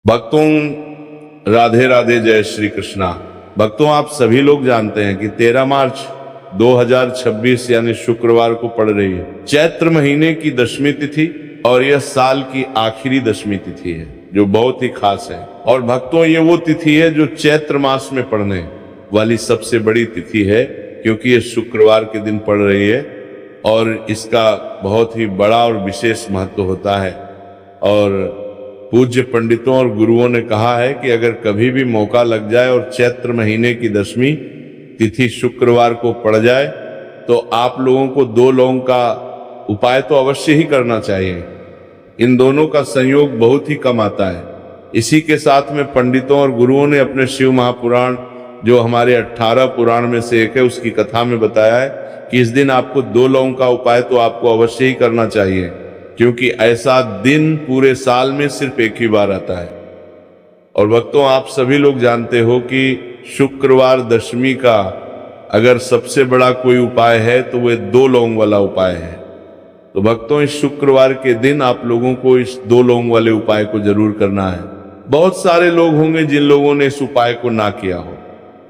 भक्तों, राधे राधे, जय श्री कृष्णा। भक्तों, आप सभी लोग जानते हैं कि 13 मार्च 2026 यानी शुक्रवार को पड़ रही है चैत्र महीने की दशमी तिथि और यह साल की आखिरी दशमी तिथि है जो बहुत ही खास है। और भक्तों, ये वो तिथि है जो चैत्र मास में पड़ने वाली सबसे बड़ी तिथि है, क्योंकि ये शुक्रवार के दिन पड़ रही है और इसका बहुत ही बड़ा और विशेष महत्व होता है। और पूज्य पंडितों और गुरुओं ने कहा है कि अगर कभी भी मौका लग जाए और चैत्र महीने की दशमी तिथि शुक्रवार को पड़ जाए तो आप लोगों को 2 लौंग का उपाय तो अवश्य ही करना चाहिए। इन दोनों का संयोग बहुत ही कम आता है। इसी के साथ में पंडितों और गुरुओं ने अपने शिव महापुराण, जो हमारे 18 पुराण में से एक है, उसकी कथा में बताया है कि इस दिन आपको 2 लौंग का उपाय तो आपको अवश्य ही करना चाहिए, क्योंकि ऐसा दिन पूरे साल में सिर्फ एक ही बार आता है। और भक्तों, आप सभी लोग जानते हो कि शुक्रवार दशमी का अगर सबसे बड़ा कोई उपाय है तो वह 2 लौंग वाला उपाय है। तो भक्तों, इस शुक्रवार के दिन आप लोगों को इस 2 लौंग वाले उपाय को जरूर करना है। बहुत सारे लोग होंगे जिन लोगों ने इस उपाय को ना किया हो,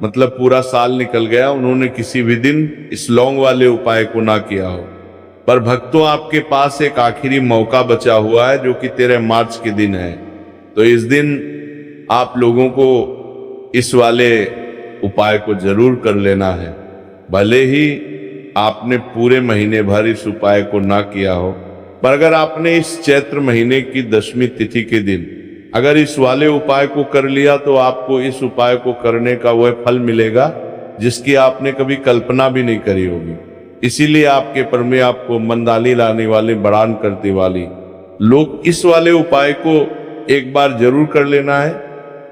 मतलब पूरा साल निकल गया, उन्होंने किसी भी दिन इस लौंग वाले उपाय को ना किया हो। पर भक्तों, आपके पास एक आखिरी मौका बचा हुआ है जो कि 13 मार्च के दिन है। तो इस दिन आप लोगों को इस वाले उपाय को जरूर कर लेना है। भले ही आपने पूरे महीने भर इस उपाय को ना किया हो, पर अगर आपने इस चैत्र महीने की दशमी तिथि के दिन अगर इस वाले उपाय को कर लिया तो आपको इस उपाय को करने का वह फल मिलेगा जिसकी आपने कभी कल्पना भी नहीं करी होगी। इसीलिए आपके पर में आपको मंदाली लाने वाले, बड़ान करते वाली लोग इस वाले उपाय को एक बार जरूर कर लेना है,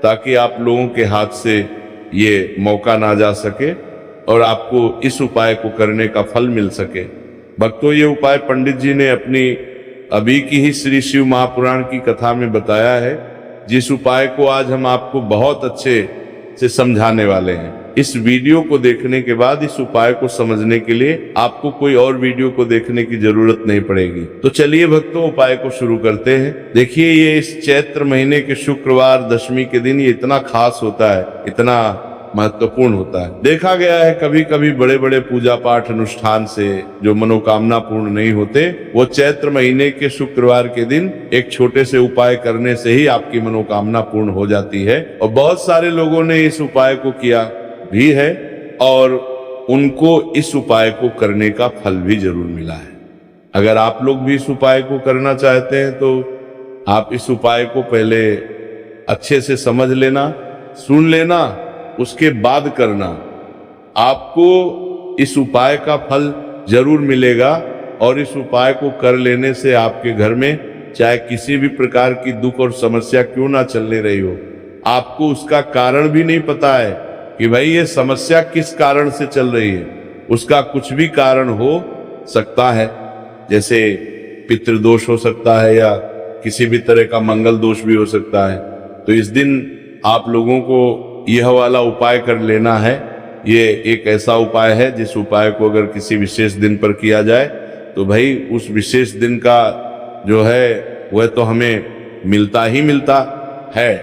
ताकि आप लोगों के हाथ से ये मौका ना जा सके और आपको इस उपाय को करने का फल मिल सके। भक्तों, ये उपाय पंडित जी ने अपनी अभी की ही श्री शिव महापुराण की कथा में बताया है, जिस उपाय को आज हम आपको बहुत अच्छे से समझाने वाले हैं। इस वीडियो को देखने के बाद इस उपाय को समझने के लिए आपको कोई और वीडियो को देखने की जरूरत नहीं पड़ेगी। तो चलिए भक्तों, उपाय को शुरू करते हैं। देखिए, ये इस चैत्र महीने के शुक्रवार दशमी के दिन ये इतना खास होता है, इतना महत्वपूर्ण होता है। देखा गया है कभी कभी बड़े बड़े पूजा पाठ अनुष्ठान से जो मनोकामना पूर्ण नहीं होते, वो चैत्र महीने के शुक्रवार के दिन एक छोटे से उपाय करने से ही आपकी मनोकामना पूर्ण हो जाती है। और बहुत सारे लोगों ने इस उपाय को किया भी है और उनको इस उपाय को करने का फल भी जरूर मिला है। अगर आप लोग भी इस उपाय को करना चाहते हैं तो आप इस उपाय को पहले अच्छे से समझ लेना, सुन लेना, उसके बाद करना। आपको इस उपाय का फल जरूर मिलेगा और इस उपाय को कर लेने से आपके घर में चाहे किसी भी प्रकार की दुख और समस्या क्यों ना चलने रही हो, आपको उसका कारण भी नहीं पता है कि भाई ये समस्या किस कारण से चल रही है। उसका कुछ भी कारण हो सकता है, जैसे पितृदोष हो सकता है या किसी भी तरह का मंगल दोष भी हो सकता है। तो इस दिन आप लोगों को यह वाला उपाय कर लेना है। ये एक ऐसा उपाय है जिस उपाय को अगर किसी विशेष दिन पर किया जाए तो भाई उस विशेष दिन का जो है वह तो हमें मिलता ही मिलता है,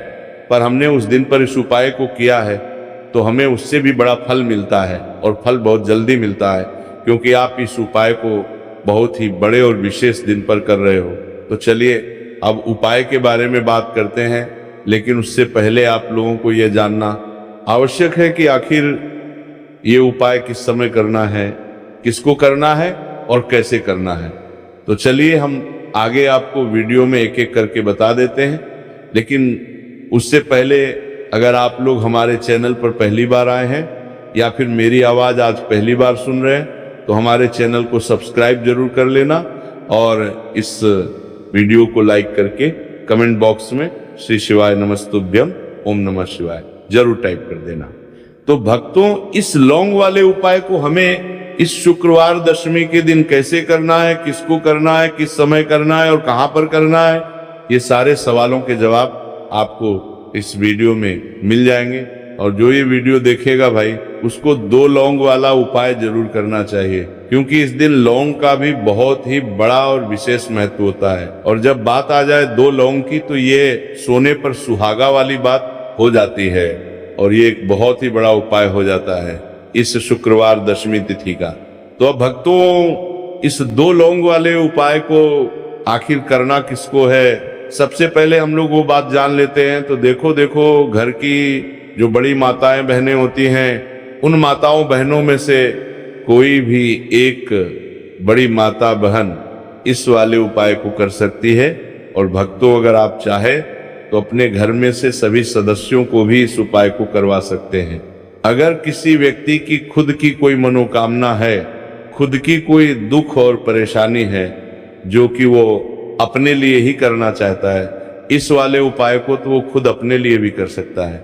पर हमने उस दिन पर इस उपाय को किया है तो हमें उससे भी बड़ा फल मिलता है और फल बहुत जल्दी मिलता है, क्योंकि आप इस उपाय को बहुत ही बड़े और विशेष दिन पर कर रहे हो। तो चलिए अब उपाय के बारे में बात करते हैं, लेकिन उससे पहले आप लोगों को यह जानना आवश्यक है कि आखिर ये उपाय किस समय करना है, किसको करना है और कैसे करना है। तो चलिए हम आगे आपको वीडियो में एक एक करके बता देते हैं, लेकिन उससे पहले अगर आप लोग हमारे चैनल पर पहली बार आए हैं या फिर मेरी आवाज़ आज पहली बार सुन रहे हैं तो हमारे चैनल को सब्सक्राइब जरूर कर लेना और इस वीडियो को लाइक करके कमेंट बॉक्स में श्री शिवाय नमस्तुभ्यम ओम नमः शिवाय जरूर टाइप कर देना। तो भक्तों, इस लौंग वाले उपाय को हमें इस शुक्रवार दशमी के दिन कैसे करना है, किसको करना है, किस समय करना है और कहां पर करना है, ये सारे सवालों के जवाब आपको इस वीडियो में मिल जाएंगे। और जो ये वीडियो देखेगा भाई, उसको 2 लौंग वाला उपाय जरूर करना चाहिए। क्योंकि इस दिन लौंग का भी बहुत ही बड़ा और विशेष महत्व होता है। और जब बात आ जाए 2 लौंग की तो ये सोने पर सुहागा वाली बात हो जाती है और ये एक बहुत ही बड़ा उपाय हो जाता है इस शुक्रवार दशमी तिथि का। तो अब भक्तों, इस 2 लौंग वाले उपाय को आखिर करना किसको है, सबसे पहले हम लोग वो बात जान लेते हैं। तो देखो घर की जो बड़ी माताएं बहनें होती हैं, उन माताओं बहनों में से कोई भी एक बड़ी माता बहन इस वाले उपाय को कर सकती है। और भक्तों, अगर आप चाहे तो अपने घर में से सभी सदस्यों को भी इस उपाय को करवा सकते हैं। अगर किसी व्यक्ति की खुद की कोई मनोकामना है, खुद की कोई दुख और परेशानी है जो कि वो अपने लिए ही करना चाहता है, इस वाले उपाय को तो वो खुद अपने लिए भी कर सकता है।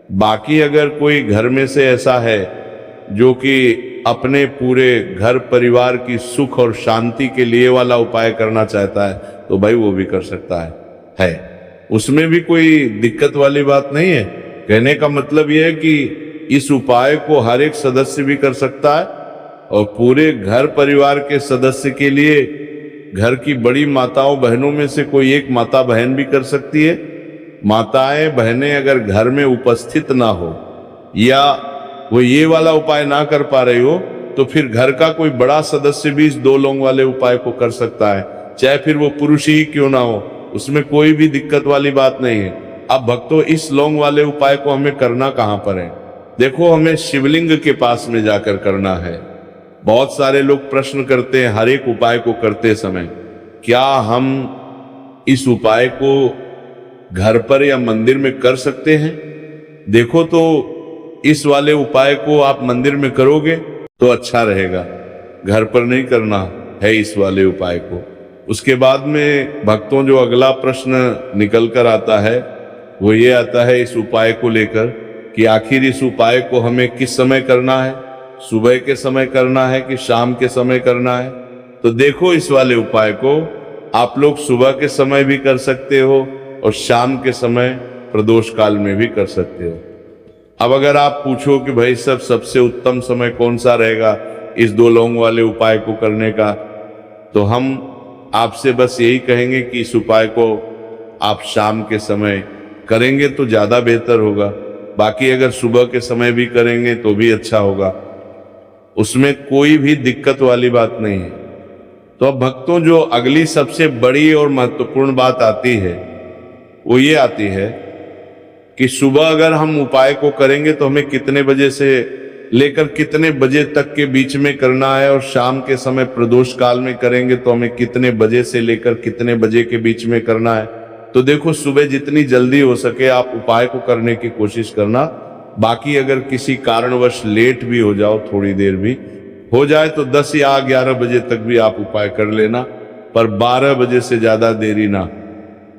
बाकी अगर कोई घर में से ऐसा है जो कि अपने पूरे घर परिवार की सुख और शांति के लिए वाला उपाय करना चाहता है, तो भाई वो भी कर सकता है। उसमें भी कोई दिक्कत वाली बात नहीं है। कहने का मतलब यह है कि इस उपाय को हर एक सदस्य भी कर सकता है और पूरे घर परिवार के सदस्य के लिए घर की बड़ी माताओं बहनों में से कोई एक माता बहन भी कर सकती है। माताएं बहनें अगर घर में उपस्थित ना हो या वो ये वाला उपाय ना कर पा रही हो, तो फिर घर का कोई बड़ा सदस्य भी इस 2 लौंग वाले उपाय को कर सकता है, चाहे फिर वो पुरुष ही क्यों ना हो, उसमें कोई भी दिक्कत वाली बात नहीं है। अब भक्तों, इस लौंग वाले उपाय को हमें करना कहां पर है? देखो, हमें शिवलिंग के पास में जाकर करना है। बहुत सारे लोग प्रश्न करते हैं हर एक उपाय को करते समय, क्या हम इस उपाय को घर पर या मंदिर में कर सकते हैं? देखो, तो इस वाले उपाय को आप मंदिर में करोगे तो अच्छा रहेगा, घर पर नहीं करना है इस वाले उपाय को। उसके बाद में भक्तों, जो अगला प्रश्न निकल कर आता है वो ये आता है इस उपाय को लेकर कि आखिर इस उपाय को हमें किस समय करना है, सुबह के समय करना है कि शाम के समय करना है? तो देखो, इस वाले उपाय को आप लोग सुबह के समय भी कर सकते हो और शाम के समय प्रदोष काल में भी कर सकते हो। अब अगर आप पूछो कि भाई सबसे उत्तम समय कौन सा रहेगा इस 2 लौंग वाले उपाय को करने का, तो हम आपसे बस यही कहेंगे कि इस उपाय को आप शाम के समय करेंगे तो ज्यादा बेहतर होगा। बाकी अगर सुबह के समय भी करेंगे तो भी अच्छा होगा, उसमें कोई भी दिक्कत वाली बात नहीं है। तो अब भक्तों, जो अगली सबसे बड़ी और महत्वपूर्ण बात आती है वो ये आती है कि सुबह अगर हम उपाय को करेंगे तो हमें कितने बजे से लेकर कितने बजे तक के बीच में करना है, और शाम के समय प्रदोष काल में करेंगे तो हमें कितने बजे से लेकर कितने बजे के बीच में करना है। तो देखो, सुबह जितनी जल्दी हो सके आप उपाय को करने की कोशिश करना। बाकी अगर किसी कारणवश लेट भी हो जाओ, थोड़ी देर भी हो जाए, तो 10 या 11 बजे तक भी आप उपाय कर लेना, पर 12 बजे से ज्यादा देरी ना।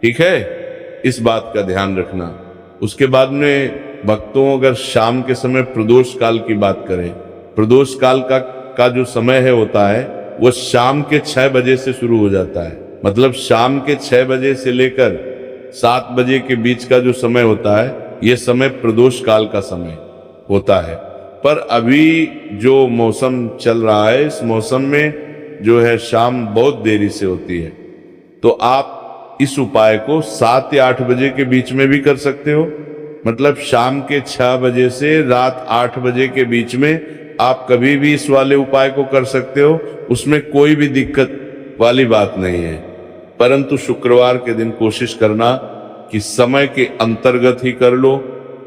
ठीक है, इस बात का ध्यान रखना। उसके बाद में भक्तों, अगर शाम के समय प्रदोष काल की बात करें, प्रदोष काल का जो समय है होता है वो शाम के 6 बजे से शुरू हो जाता है। मतलब शाम के 6 बजे से लेकर 7 बजे के बीच का जो समय होता है, ये समय प्रदोष काल का समय होता है। पर अभी जो मौसम चल रहा है, इस मौसम में जो है शाम बहुत देरी से होती है, तो आप इस उपाय को 7 या 8 बजे के बीच में भी कर सकते हो। मतलब शाम के 6 बजे से रात 8 बजे के बीच में आप कभी भी इस वाले उपाय को कर सकते हो, उसमें कोई भी दिक्कत वाली बात नहीं है। परंतु शुक्रवार के दिन कोशिश करना कि समय के अंतर्गत ही कर लो।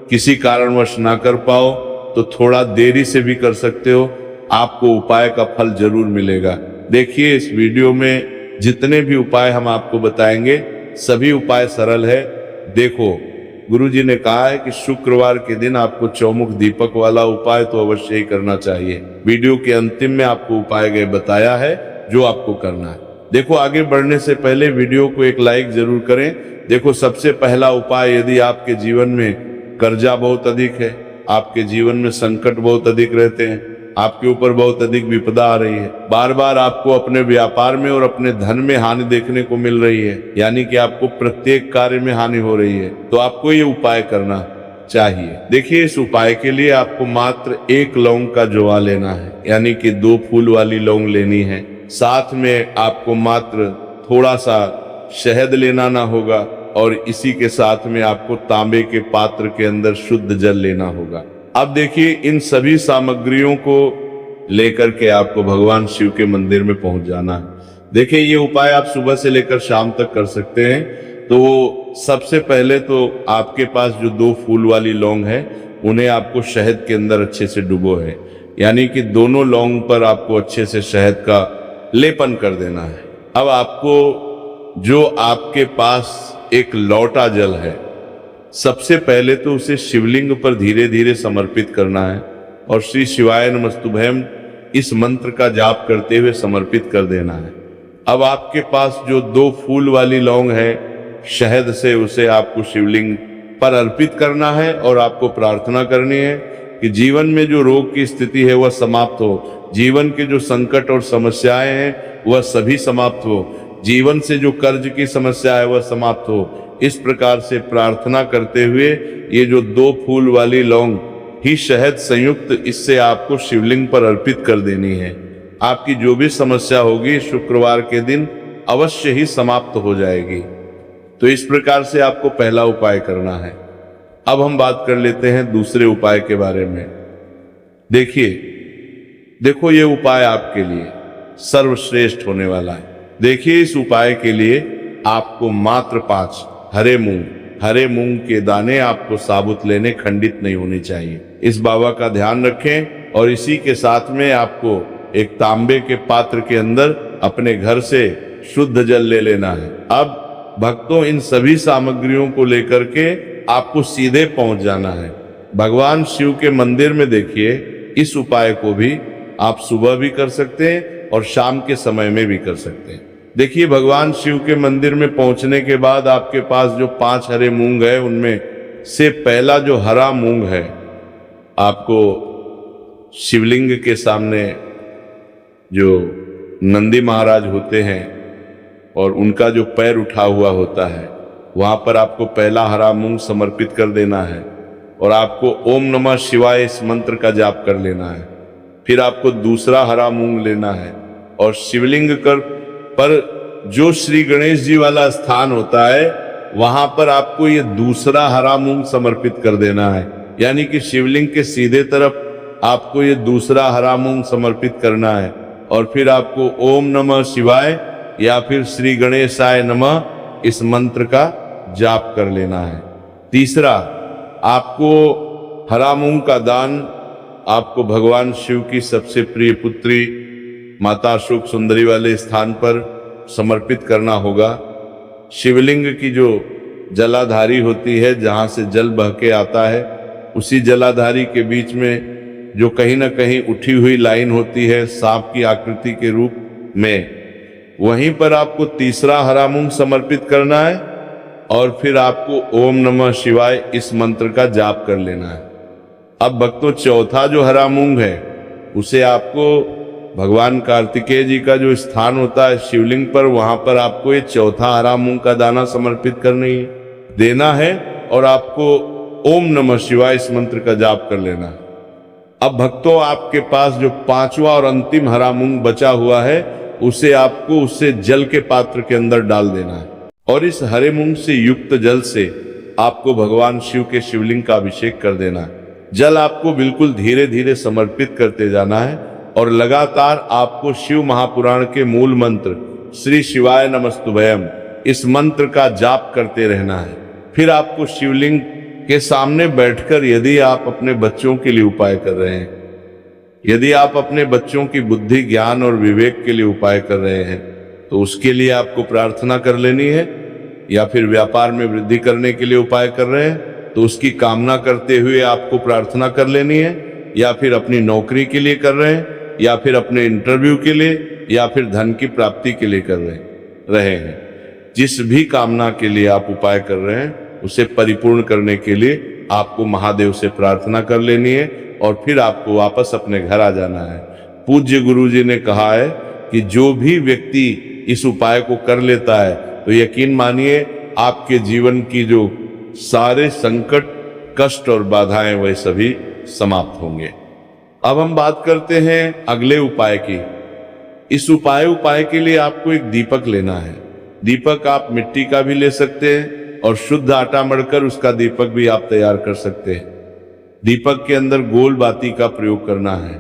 किसी कारणवश ना कर पाओ तो थोड़ा देरी से भी कर सकते हो, आपको उपाय का फल जरूर मिलेगा। देखिए, इस वीडियो में जितने भी उपाय हम आपको बताएंगे सभी उपाय सरल है। देखो, गुरुजी ने कहा है कि शुक्रवार के दिन आपको चौमुख दीपक वाला उपाय तो अवश्य ही करना चाहिए। वीडियो के अंतिम में आपको उपाय बताया है जो आपको करना है। देखो, आगे बढ़ने से पहले वीडियो को एक लाइक जरूर करें। देखो, सबसे पहला उपाय, यदि आपके जीवन में कर्जा बहुत अधिक है, आपके जीवन में संकट बहुत अधिक रहते हैं, आपके ऊपर बहुत अधिक विपदा आ रही है, बार बार आपको अपने व्यापार में और अपने धन में हानि देखने को मिल रही है, यानी कि आपको प्रत्येक कार्य में हानि हो रही है, तो आपको ये उपाय करना। चाहिए। देखिए, इस उपाय के लिए आपको मात्र 1 लौंग का जवा लेना है, यानी कि 2 फूल वाली लौंग लेनी है। साथ में आपको मात्र थोड़ा सा शहद लेना ना होगा और इसी के साथ में आपको तांबे के पात्र के अंदर शुद्ध जल लेना होगा। अब देखिए, इन सभी सामग्रियों को लेकर के आपको भगवान शिव के मंदिर में पहुंच जाना है। देखिए, ये उपाय आप सुबह से लेकर शाम तक कर सकते हैं। तो सबसे पहले तो आपके पास जो 2 फूल वाली लौंग है, उन्हें आपको शहद के अंदर अच्छे से डुबो है, यानी कि दोनों लौंग पर आपको अच्छे से शहद का लेपन कर देना है। अब आपको जो आपके पास एक लौटा जल है, सबसे पहले तो उसे शिवलिंग पर धीरे धीरे समर्पित करना है और श्री शिवाय नमस्तुभयम इस मंत्र का जाप करते हुए समर्पित कर देना है। अब आपके पास जो 2 फूल वाली लौंग है, शहद से उसे आपको शिवलिंग पर अर्पित करना है और आपको प्रार्थना करनी है कि जीवन में जो रोग की स्थिति है वह समाप्त हो, जीवन के जो संकट और समस्याएं हैं वह सभी समाप्त हो, जीवन से जो कर्ज की समस्या है वह समाप्त हो। इस प्रकार से प्रार्थना करते हुए ये जो 2 फूल वाली लौंग ही शहद संयुक्त, इससे आपको शिवलिंग पर अर्पित कर देनी है। आपकी जो भी समस्या होगी शुक्रवार के दिन अवश्य ही समाप्त हो जाएगी। तो इस प्रकार से आपको पहला उपाय करना है। अब हम बात कर लेते हैं दूसरे उपाय के बारे में। देखो ये उपाय आपके लिए सर्वश्रेष्ठ होने वाला है। देखिए, इस उपाय के लिए आपको मात्र 5 हरे मूंग के दाने आपको साबुत लेने, खंडित नहीं होने चाहिए। इस बाबा का ध्यान रखें और इसी के साथ में आपको एक तांबे के पात्र के अंदर अपने घर से शुद्ध जल ले लेना है। अब भक्तों, इन सभी सामग्रियों को लेकर के आपको सीधे पहुंच जाना है भगवान शिव के मंदिर में। देखिए, इस उपाय को भी आप सुबह भी कर सकते हैं और शाम के समय में भी कर सकते हैं। देखिए, भगवान शिव के मंदिर में पहुंचने के बाद आपके पास जो 5 हरे मूंग है, उनमें से पहला जो हरा मूंग है, आपको शिवलिंग के सामने जो नंदी महाराज होते हैं और उनका जो पैर उठा हुआ होता है, वहां पर आपको पहला हरा मूंग समर्पित कर देना है और आपको ओम नमः शिवाय इस मंत्र का जाप कर लेना है। फिर आपको दूसरा हरा मूंग लेना है और शिवलिंग पर जो श्री गणेश जी वाला स्थान होता है, वहां पर आपको ये दूसरा हरा मूंग समर्पित कर देना है, यानी कि शिवलिंग के सीधे तरफ आपको ये दूसरा हरा मूंग समर्पित करना है और फिर आपको ओम नमः शिवाय या फिर श्री गणेशाय नमः इस मंत्र का जाप कर लेना है। तीसरा, आपको हरा मूंग का दान आपको भगवान शिव की सबसे प्रिय पुत्री माता अशोक सुंदरी वाले स्थान पर समर्पित करना होगा। शिवलिंग की जो जलाधारी होती है, जहां से जल बह के आता है, उसी जलाधारी के बीच में जो कहीं ना कहीं उठी हुई लाइन होती है सांप की आकृति के रूप में, वहीं पर आपको तीसरा हरा मूंग समर्पित करना है और फिर आपको ओम नमः शिवाय इस मंत्र का जाप कर लेना है। अब भक्तों, चौथा जो हरा मूंग है, उसे आपको भगवान कार्तिकेय जी का जो स्थान होता है शिवलिंग पर, वहां पर आपको ये चौथा हरा मूंग का दाना समर्पित देना है और आपको ओम नमः शिवाय इस मंत्र का जाप कर लेना है। अब भक्तों, आपके पास जो 5वां और अंतिम हरा मूंग बचा हुआ है, उसे आपको उससे जल के पात्र के अंदर डाल देना है और इस हरे मूंग से युक्त जल से आपको भगवान शिव के शिवलिंग का अभिषेक कर देना है। जल आपको बिल्कुल धीरे धीरे समर्पित करते जाना है और लगातार आपको शिव महापुराण के मूल मंत्र श्री शिवाय नमस्तुभयम इस मंत्र का जाप करते रहना है। फिर आपको शिवलिंग के सामने बैठकर, यदि आप अपने बच्चों के लिए उपाय कर रहे हैं, यदि आप अपने बच्चों की बुद्धि, ज्ञान और विवेक के लिए उपाय कर रहे हैं, तो उसके लिए आपको प्रार्थना कर लेनी है। या फिर व्यापार में वृद्धि करने के लिए उपाय कर रहे हैं, तो उसकी कामना करते हुए आपको प्रार्थना कर लेनी है। या फिर अपनी नौकरी के लिए कर रहे हैं, या फिर अपने इंटरव्यू के लिए, या फिर धन की प्राप्ति के लिए कर रहे हैं, जिस भी कामना के लिए आप उपाय कर रहे हैं, उसे परिपूर्ण करने के लिए आपको महादेव से प्रार्थना कर लेनी है और फिर आपको वापस अपने घर आ जाना है। पूज्य गुरु जी ने कहा है कि जो भी व्यक्ति इस उपाय को कर लेता है, तो यकीन मानिए आपके जीवन की जो सारे संकट कष्ट और बाधाएं वह सभी समाप्त होंगे। अब हम बात करते हैं अगले उपाय की। इस उपाय के लिए आपको एक दीपक लेना है। दीपक आप मिट्टी का भी ले सकते हैं और शुद्ध आटा मढ़कर उसका दीपक भी आप तैयार कर सकते हैं। दीपक के अंदर गोल बाती का प्रयोग करना है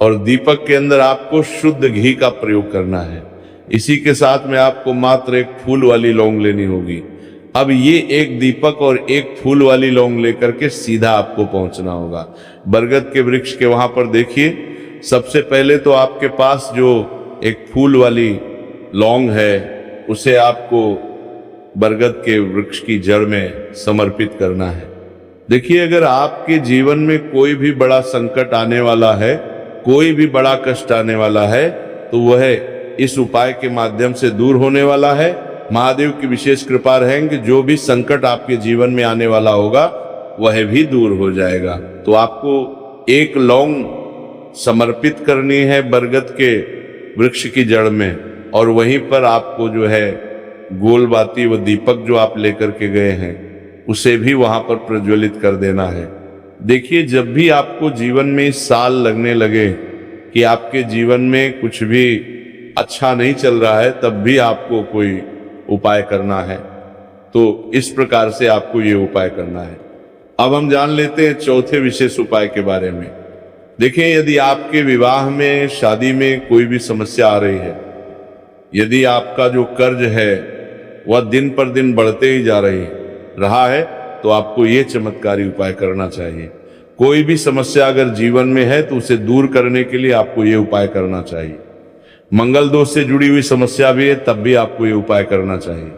और दीपक के अंदर आपको शुद्ध घी का प्रयोग करना है। इसी के साथ में आपको मात्र एक फूल वाली लौंग लेनी होगी। अब ये एक दीपक और एक फूल वाली लौंग लेकर के सीधा आपको पहुंचना होगा बरगद के वृक्ष के वहां पर। देखिए, सबसे पहले तो आपके पास जो एक फूल वाली लौंग है उसे आपको बरगद के वृक्ष की जड़ में समर्पित करना है। देखिए, अगर आपके जीवन में कोई भी बड़ा संकट आने वाला है, कोई भी बड़ा कष्ट आने वाला है, तो वह इस उपाय के माध्यम से दूर होने वाला है। महादेव की विशेष कृपा रहेंगे, जो भी संकट आपके जीवन में आने वाला होगा वह भी दूर हो जाएगा। तो आपको एक लौंग समर्पित करनी है बरगद के वृक्ष की जड़ में और वहीं पर आपको जो है गोल बाती व दीपक जो आप लेकर के गए हैं उसे भी वहां पर प्रज्वलित कर देना है। देखिए, जब भी आपको जीवन में साल लगने लगे कि आपके जीवन में कुछ भी अच्छा नहीं चल रहा है, तब भी आपको कोई उपाय करना है। तो इस प्रकार से आपको ये उपाय करना है। अब हम जान लेते हैं चौथे विशेष उपाय के बारे में। देखिए, यदि आपके विवाह में, शादी में कोई भी समस्या आ रही है, यदि आपका जो कर्ज है वह दिन पर दिन बढ़ते ही जा रहा है, तो आपको ये चमत्कारी उपाय करना चाहिए। कोई भी समस्या अगर जीवन में है तो उसे दूर करने के लिए आपको ये उपाय करना चाहिए। मंगल दोष से जुड़ी हुई समस्या भी है, तब भी आपको ये उपाय करना चाहिए।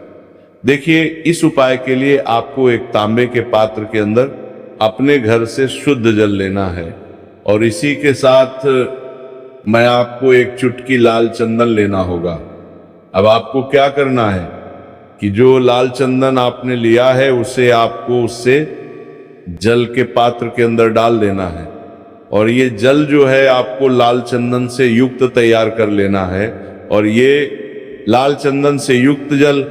देखिए, इस उपाय के लिए आपको एक तांबे के पात्र के अंदर अपने घर से शुद्ध जल लेना है और इसी के साथ मैं आपको एक चुटकी लाल चंदन लेना होगा। अब आपको क्या करना है कि जो लाल चंदन आपने लिया है उसे आपको उससे जल के पात्र के अंदर डाल देना है और ये जल जो है आपको लाल चंदन से युक्त तैयार कर लेना है और ये लाल चंदन से युक्त जल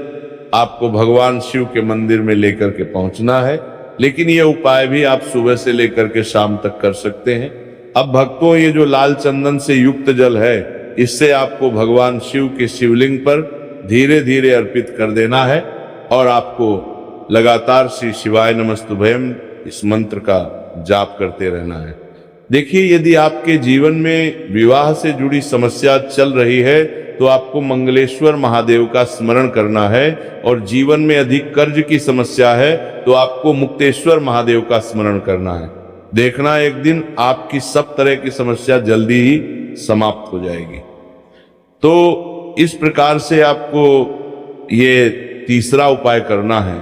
आपको भगवान शिव के मंदिर में लेकर के पहुंचना है। लेकिन ये उपाय भी आप सुबह से लेकर के शाम तक कर सकते हैं। अब भक्तों, ये जो लाल चंदन से युक्त जल है, इससे आपको भगवान शिव के शिवलिंग पर धीरे धीरे अर्पित कर देना है और आपको लगातार श्री शिवाय नमस्तुभयम इस मंत्र का जाप करते रहना है। देखिए, यदि आपके जीवन में विवाह से जुड़ी समस्या चल रही है तो आपको मंगलेश्वर महादेव का स्मरण करना है और जीवन में अधिक कर्ज की समस्या है तो आपको मुक्तेश्वर महादेव का स्मरण करना है। देखना, एक दिन आपकी सब तरह की समस्या जल्दी ही समाप्त हो जाएगी। तो इस प्रकार से आपको ये तीसरा उपाय करना है।